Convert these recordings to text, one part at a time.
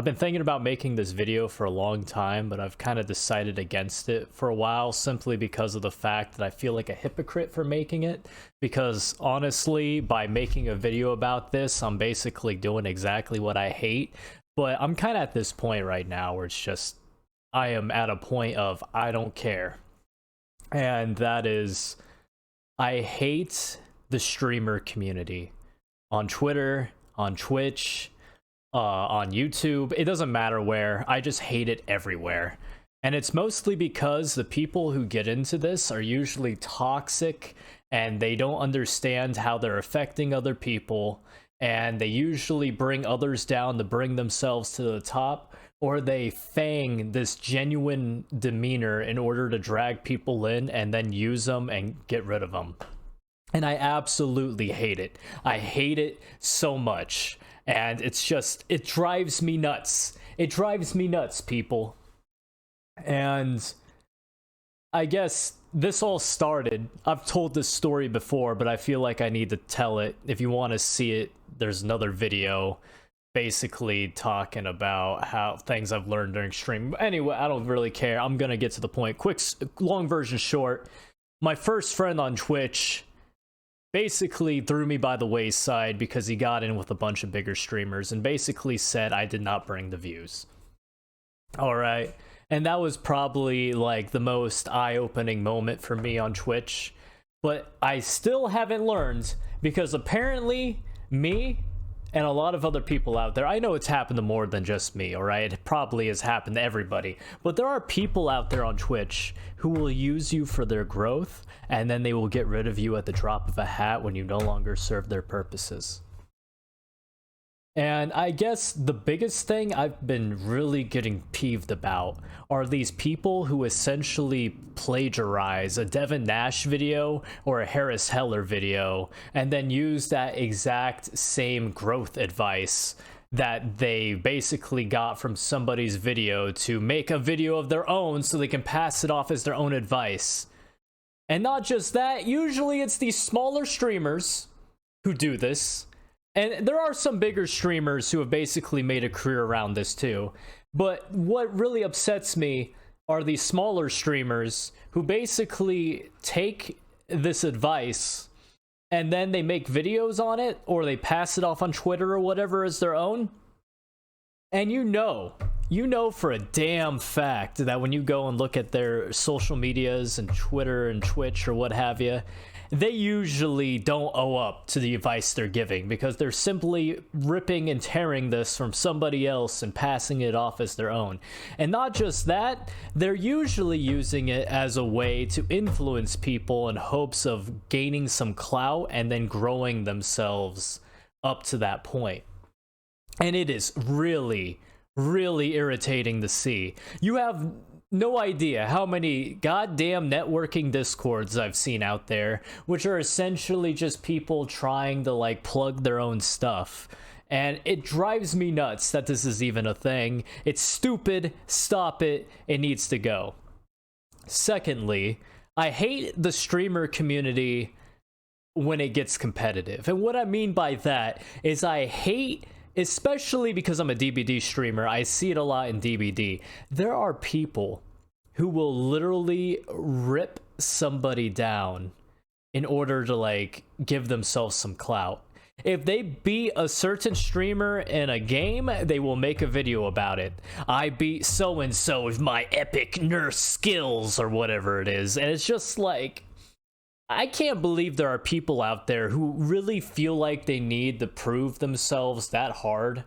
I've been thinking about making this video for a long time, but I've kind of decided against it for a while simply because of the fact that I feel like a hypocrite for making it. Because honestly, by making a video about this, I'm basically doing exactly what I hate. But I'm kind of at this point right now where it's just, I am at a point of I don't care. And that is, I hate the streamer community on Twitter, on Twitch, on YouTube. It doesn't matter where. I just hate it everywhere. And it's mostly because the people who get into this are usually toxic and they don't understand how they're affecting other people. And they usually bring others down to bring themselves to the top, or they feign this genuine demeanor in order to drag people in and then use them and get rid of them. And I absolutely hate it. I hate it so much. And it's just, it drives me nuts. It drives me nuts, people. And I guess this all started, I've told this story before, but I feel like I need to tell it. If you want to see it, there's another video basically talking about how things I've learned during stream. Anyway, I don't really care. I'm going to get to the point. Quick, long version short. My first friend on Twitch basically threw me by the wayside because he got in with a bunch of bigger streamers and basically said I did not bring the views. All right. And that was probably like the most eye-opening moment for me on Twitch. But I still haven't learned, because apparently me and a lot of other people out there, I know it's happened to more than just me, all right? It probably has happened to everybody. But there are people out there on Twitch who will use you for their growth, and then they will get rid of you at the drop of a hat when you no longer serve their purposes. And I guess the biggest thing I've been really getting peeved about are these people who essentially plagiarize a Devin Nash video or a Harris Heller video and then use that exact same growth advice that they basically got from somebody's video to make a video of their own so they can pass it off as their own advice. And not just that, usually it's these smaller streamers who do this. And there are some bigger streamers who have basically made a career around this too. But what really upsets me are these smaller streamers who basically take this advice and then they make videos on it, or they pass it off on Twitter or whatever as their own. And you know for a damn fact that when you go and look at their social medias and Twitter and Twitch or what have you, they usually don't owe up to the advice they're giving, because they're simply ripping and tearing this from somebody else and passing it off as their own. And not just that, they're usually using it as a way to influence people in hopes of gaining some clout and then growing themselves up to that point. And it is really, really irritating to see. You have no idea how many goddamn networking discords I've seen out there, which are essentially just people trying to like plug their own stuff. And it drives me nuts that this is even a thing. It's stupid. Stop it. It needs to go. Secondly, I hate the streamer community when it gets competitive. And what I mean by that is I hate, especially because I'm a DBD streamer, I see it a lot in DBD. There are people who will literally rip somebody down in order to like give themselves some clout. If they beat a certain streamer in a game, they will make a video about it. I beat so-and-so with my epic nurse skills or whatever it is. And it's just like, I can't believe there are people out there who really feel like they need to prove themselves that hard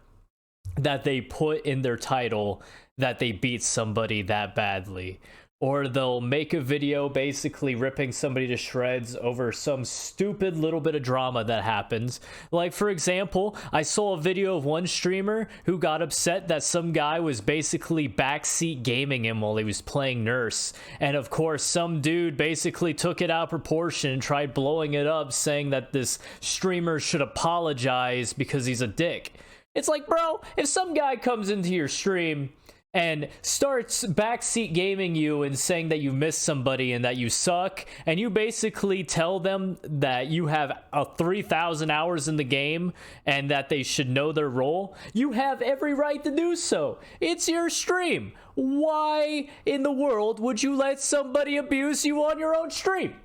that they put in their title that they beat somebody that badly. Or they'll make a video basically ripping somebody to shreds over some stupid little bit of drama that happens. Like, for example, I saw a video of one streamer who got upset that some guy was basically backseat gaming him while he was playing nurse. And of course, some dude basically took it out of proportion and tried blowing it up, saying that this streamer should apologize because he's a dick. It's like, bro, if some guy comes into your stream and starts backseat gaming you and saying that you missed somebody and that you suck, and you basically tell them that you have 3,000 hours in the game and that they should know their role, you have every right to do so. It's your stream. Why in the world would you let somebody abuse you on your own stream?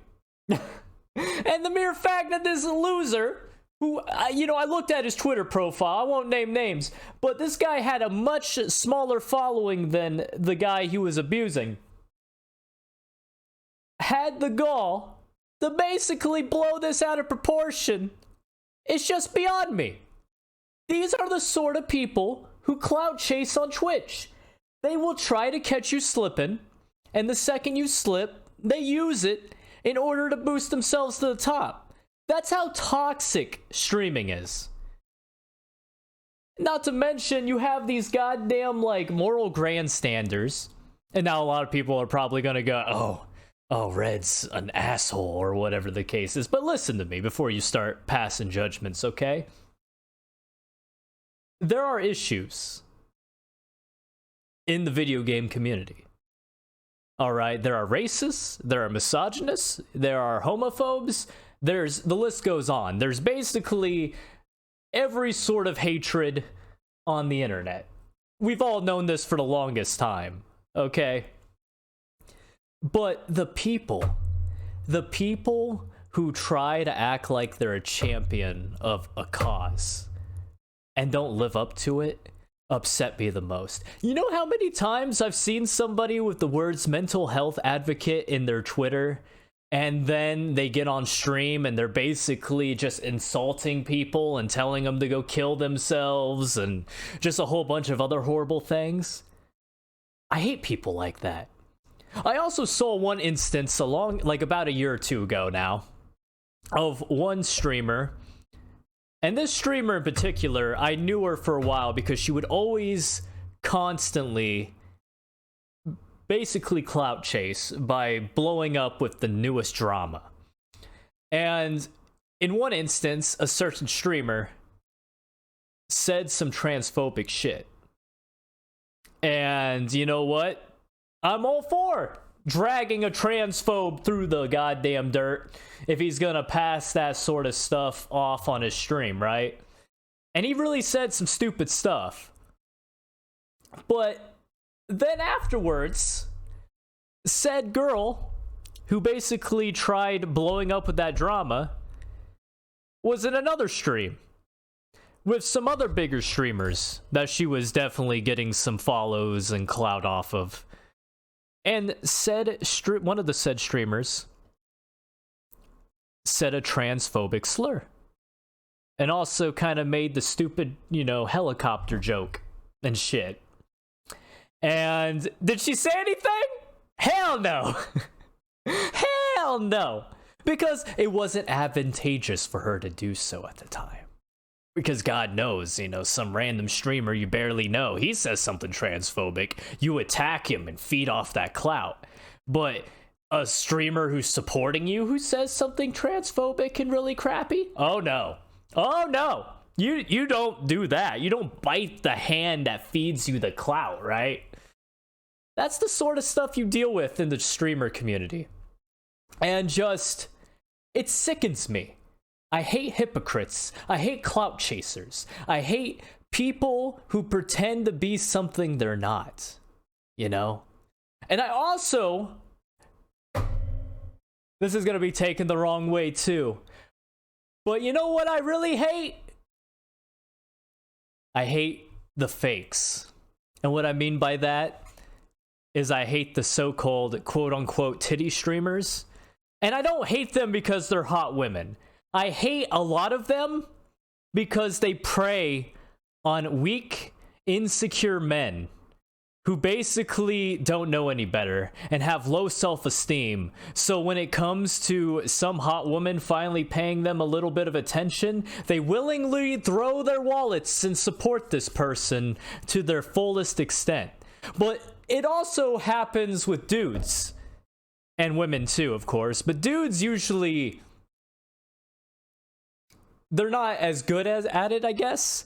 And the mere fact that this loser, who, I looked at his Twitter profile, I won't name names, but this guy had a much smaller following than the guy he was abusing, had the gall to basically blow this out of proportion. It's just beyond me. These are the sort of people who clout chase on Twitch. They will try to catch you slipping, and the second you slip, they use it in order to boost themselves to the top. That's how toxic streaming is. Not to mention, you have these goddamn, moral grandstanders. And now a lot of people are probably gonna go, oh, Red's an asshole, or whatever the case is. But listen to me before you start passing judgments, okay? There are issues in the video game community. Alright, there are racists, there are misogynists, there are homophobes, the list goes on. There's basically every sort of hatred on the internet. We've all known this for the longest time, okay? But the people who try to act like they're a champion of a cause and don't live up to it upset me the most. You know how many times I've seen somebody with the words mental health advocate in their Twitter, and then they get on stream and they're basically just insulting people and telling them to go kill themselves and just a whole bunch of other horrible things? I hate people like that. I also saw one instance about a year or two ago now of one streamer. And this streamer in particular, I knew her for a while because she would always constantly basically clout chase by blowing up with the newest drama. And in one instance, a certain streamer said some transphobic shit. And you know what? I'm all for dragging a transphobe through the goddamn dirt if he's gonna pass that sort of stuff off on his stream, right? And he really said some stupid stuff. But then afterwards, said girl who basically tried blowing up with that drama was in another stream with some other bigger streamers that she was definitely getting some follows and clout off of. And one of the said streamers said a transphobic slur. And also kind of made the stupid, helicopter joke and shit. And did she say anything? Hell no. Hell no. Because it wasn't advantageous for her to do so at the time. Because God knows, some random streamer you barely know, he says something transphobic, you attack him and feed off that clout. But a streamer who's supporting you who says something transphobic and really crappy? Oh no. Oh no. You don't do that. You don't bite the hand that feeds you the clout, right? That's the sort of stuff you deal with in the streamer community. And it sickens me. I hate hypocrites. I hate clout chasers. I hate people who pretend to be something they're not. And I also... This is going to be taken the wrong way too. But you know what I really hate? I hate the fakes. And what I mean by that is I hate the so-called quote-unquote titty streamers. And I don't hate them because they're hot women. I hate a lot of them because they prey on weak, insecure men who basically don't know any better and have low self-esteem. So when it comes to some hot woman finally paying them a little bit of attention, they willingly throw their wallets and support this person to their fullest extent. But it also happens with dudes. And women too, of course. But dudes usually... they're not as good at it, I guess.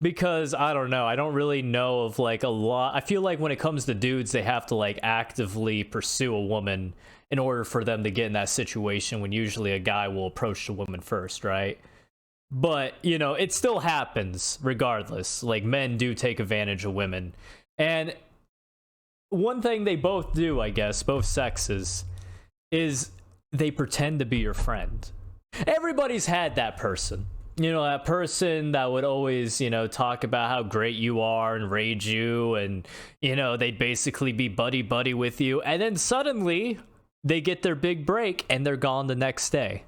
because I don't know, I don't really know of like a lot. I feel like when it comes to dudes, they have to like actively pursue a woman in order for them to get in that situation, when usually a guy will approach the woman first, right? But you know, it still happens regardless. Like, men do take advantage of women. And one thing they both do, I guess, both sexes, is they pretend to be your friend. Everybody's had that person. You know, that person that would always, you know, talk about how great you are and rage you, and, you know, they'd basically be buddy-buddy with you, and then suddenly they get their big break and they're gone the next day.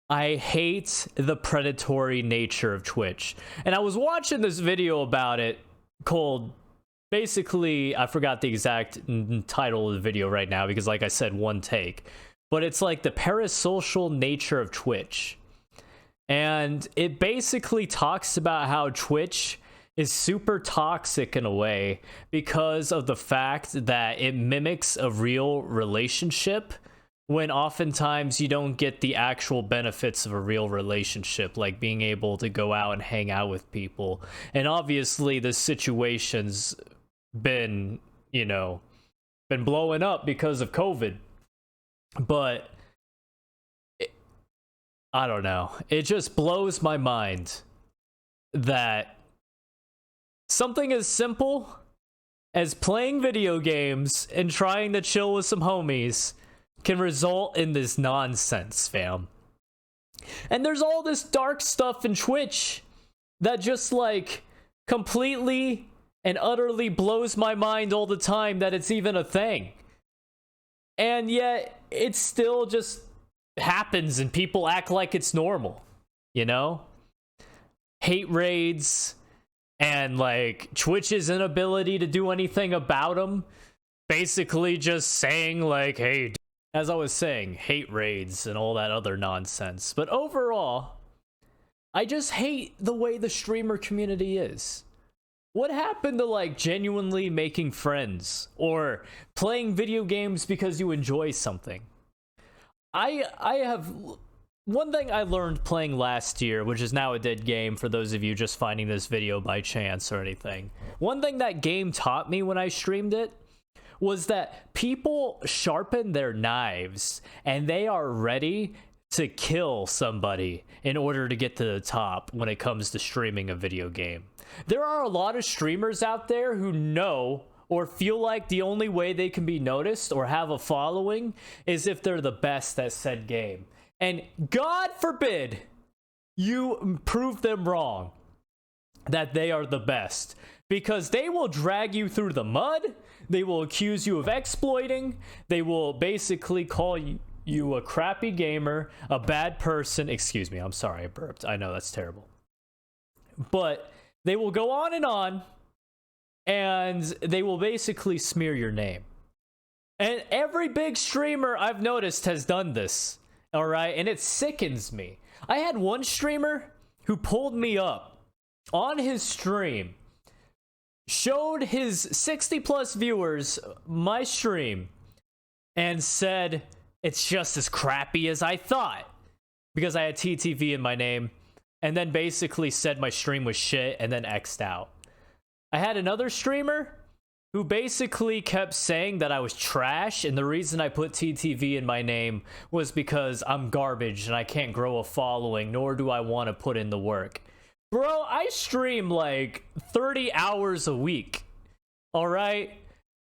I hate the predatory nature of Twitch. And I was watching this video about it called, basically, I forgot the exact title of the video right now because, like I said, one take. But it's like the parasocial nature of Twitch. And it basically talks about how Twitch is super toxic in a way because of the fact that it mimics a real relationship, when oftentimes you don't get the actual benefits of a real relationship, like being able to go out and hang out with people. And obviously the situation's been, you know, been blowing up because of COVID. But I don't know. It just blows my mind that something as simple as playing video games and trying to chill with some homies can result in this nonsense, fam. And there's all this dark stuff in Twitch that just like completely and utterly blows my mind all the time that it's even a thing. And yet it still just happens and people act like it's normal, you know? Hate raids and like Twitch's inability to do anything about them. Basically just saying like, hey, as I was saying, hate raids and all that other nonsense. But overall, I just hate the way the streamer community is. What happened to like genuinely making friends or playing video games because you enjoy something? I have one thing I learned playing last year, which is now a dead game for those of you just finding this video by chance or anything. One thing that game taught me when I streamed it was that people sharpen their knives and they are ready to kill somebody in order to get to the top when it comes to streaming a video game. There are a lot of streamers out there who know or feel like the only way they can be noticed or have a following is if they're the best at said game. And God forbid you prove them wrong that they are the best, because they will drag you through the mud. They will accuse you of exploiting. They will basically call you a crappy gamer, a bad person. Excuse me, I'm sorry, I burped. I know that's terrible. But they will go on, and they will basically smear your name. And every big streamer I've noticed has done this, all right? And it sickens me. I had one streamer who pulled me up on his stream, showed his 60 plus viewers my stream, and said it's just as crappy as I thought because I had TTV in my name, and then basically said my stream was shit and then X'd out. I had another streamer who basically kept saying that I was trash, and the reason I put TTV in my name was because I'm garbage and I can't grow a following, nor do I want to put in the work. Bro, I stream like 30 hours a week, all right?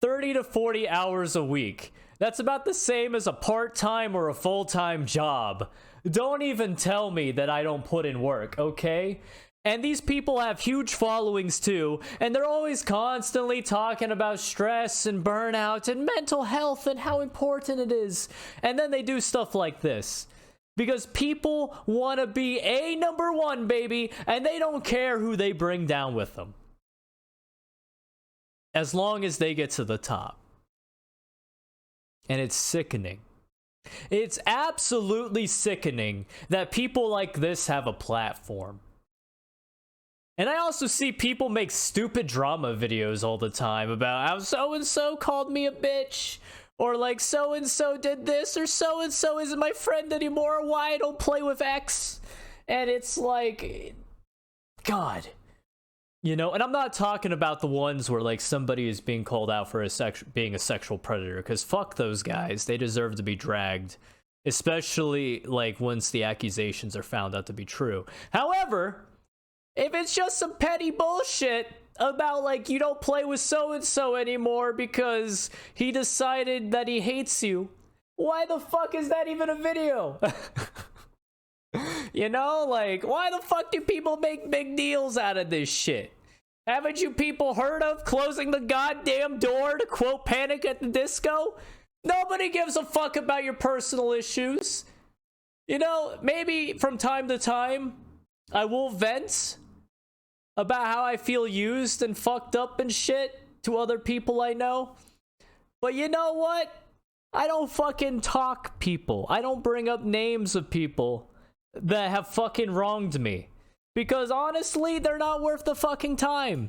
30 to 40 hours a week. That's about the same as a part-time or a full-time job. Don't even tell me that I don't put in work, okay? And these people have huge followings too, and they're always constantly talking about stress and burnout and mental health and how important it is. And then they do stuff like this. Because people want to be a number one, baby, and they don't care who they bring down with them, as long as they get to the top. And it's sickening. It's absolutely sickening that people like this have a platform. And I also see people make stupid drama videos all the time about how so-and-so called me a bitch, or like so-and-so did this, or so-and-so isn't my friend anymore, why I don't play with X. And it's like, God. You know, and I'm not talking about the ones where like somebody is being called out for being a sexual predator, because fuck those guys. They deserve to be dragged, especially like once the accusations are found out to be true. However, if it's just some petty bullshit about like you don't play with so and so anymore because he decided that he hates you, why the fuck is that even a video? You know, like, why the fuck do people make big deals out of this shit? Haven't you people heard of closing the goddamn door to quote Panic at the Disco? Nobody gives a fuck about your personal issues. You know, maybe from time to time, I will vent about how I feel used and fucked up and shit to other people I know. But you know what? I don't fucking talk people. I don't bring up names of people that have fucking wronged me, because honestly they're not worth the fucking time.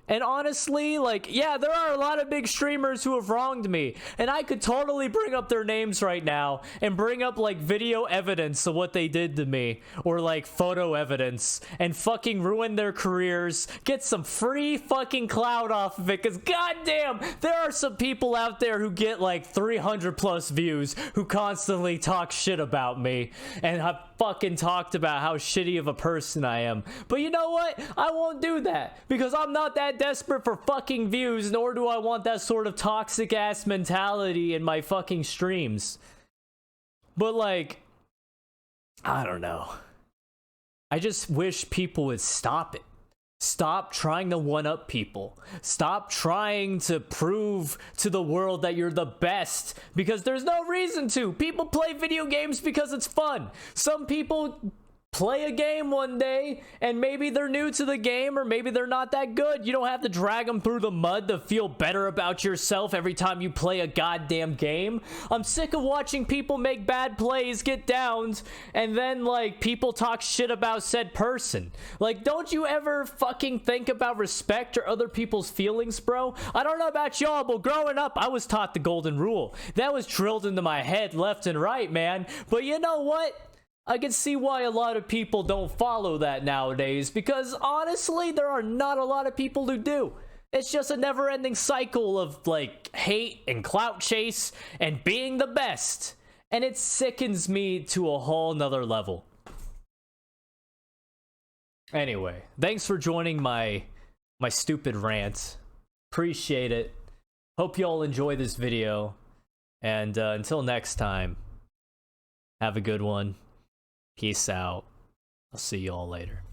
And honestly, like, yeah, there are a lot of big streamers who have wronged me, and I could totally bring up their names right now and bring up like video evidence of what they did to me, or like photo evidence, and fucking ruin their careers, get some free fucking clout off of it, because goddamn, there are some people out there who get like 300 plus views who constantly talk shit about me, and have fucking talked about how shitty of a person I am. But you know what? I won't do that, because I'm not that desperate for fucking views, nor do I want that sort of toxic ass mentality in my fucking streams. But like, I don't know. I just wish people would stop it. Stop trying to one-up people. Stop trying to prove to the world that you're the best, because there's no reason to. People play video games because it's fun. Some people play a game one day and maybe they're new to the game, or maybe they're not that good. You don't have to drag them through the mud to feel better about yourself every time you play a goddamn game. I'm sick of watching people make bad plays, get downed, and then like people talk shit about said person. Like, don't you ever fucking think about respect or other people's feelings, bro? I don't know about y'all, but growing up I was taught the golden rule. That was drilled into my head left and right, man. But you know what? I can see why a lot of people don't follow that nowadays, because honestly, there are not a lot of people who do. It's just a never-ending cycle of like hate and clout chase and being the best, and it sickens me to a whole nother level. Anyway, thanks for joining my stupid rant. Appreciate it. Hope y'all enjoy this video, and until next time, have a good one. Peace out. I'll see you all later.